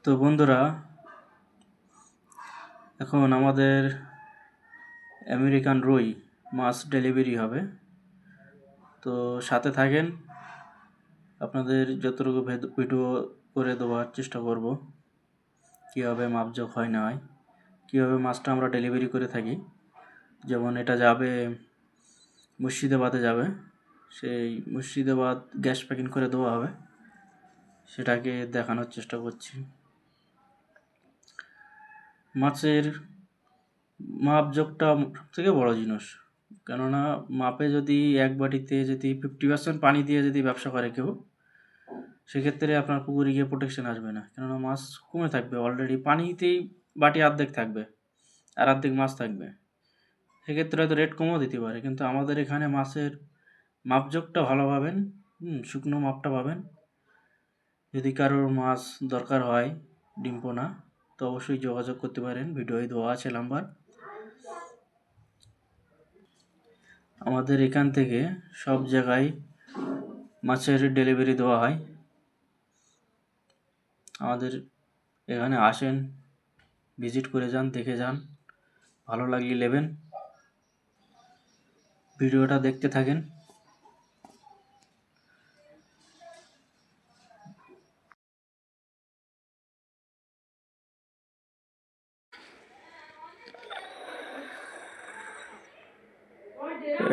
তো বন্ধুরা, এখন আমাদের আমেরিকান রুই মাছ ডেলিভারি হবে। তো সাথে থাকেন, আপনাদের যতটুকু ভিডিও করে দেওয়ার চেষ্টা করব, কীভাবে মাপজোক হয় না হয়, কীভাবে মাছটা আমরা ডেলিভারি করে থাকি। যেমন এটা যাবে মুর্শিদাবাদে যাবে, সেই মুর্শিদাবাদ গ্যাস প্যাকিং করে দেওয়া হবে, সেটাকে দেখানোর চেষ্টা করছি। মাছের মাপজোকটা সবথেকে বড় জিনিস, কেননা মাপে যদি এক বাটিতে যদি 50% পানি দিয়ে যদি ব্যবসা করে কেউ, সেক্ষেত্রে আপনার পুকুরে গিয়ে প্রোটেকশন আসবে না, কেননা মাছ কমে থাকবে। অলরেডি পানিতেই বাটি অর্ধেক থাকবে আর অর্ধেক মাছ থাকবে, সেক্ষেত্রে হয়তো রেট কমও দিতে পারে। কিন্তু আমাদের এখানে মাছের মাপজোকটা ভালো পাবেন, শুকনো মাপটা পাবেন। যদি কারোর মাছ দরকার হয় ডিম পোনা, তো অবশ্যই যোগাযোগ করতে পারেন, ভিডিওয় দেওয়া আছে নাম্বার। আমাদের এখান থেকে সব জায়গায় মাছের ডেলিভারি দেওয়া হয়। আমাদের এখানে আসেন, ভিজিট করে যান, দেখে যান, ভালো লাগলে নেবেন। ভিডিওটা দেখতে থাকেন।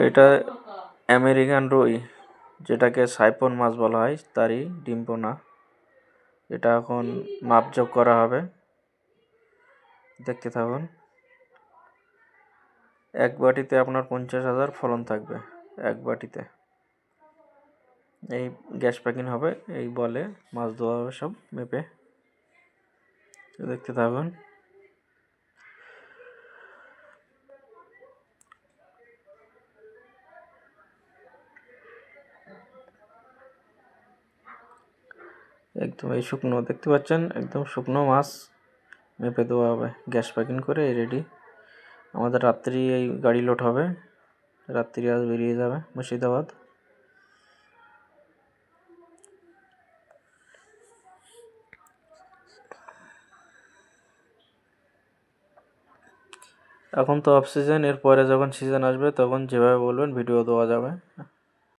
এটা আমেরিকান রুই, যেটাকে সাইপন মাছ বলা হয়, তারই ডিম পোনা। এটা এখন মাপজোক করা হবে, দেখতে থাকুন। এক বাটিতে আপনার 50,000 ফলন থাকবে, এক বাটিতে। এই গ্যাস প্যাকিং হবে, এই বলে মাছ ধোয়া হবে সব মেপে, দেখতে থাকুন। একদম এই শুকনো দেখতে পাচ্ছেন, একদম শুকনো মাছ মেপে দেওয়া হবে, গ্যাস প্যাকিং করে রেডি। আমাদের রাত্রি এই গাড়ি লোড হবে, রাত্রি আজ বেরিয়ে যাবে মুর্শিদাবাদ। এখন তো অফ সিজন, এরপরে যখন সিজন আসবে তখন যেভাবে বলবেন ভিডিও দেওয়া যাবে।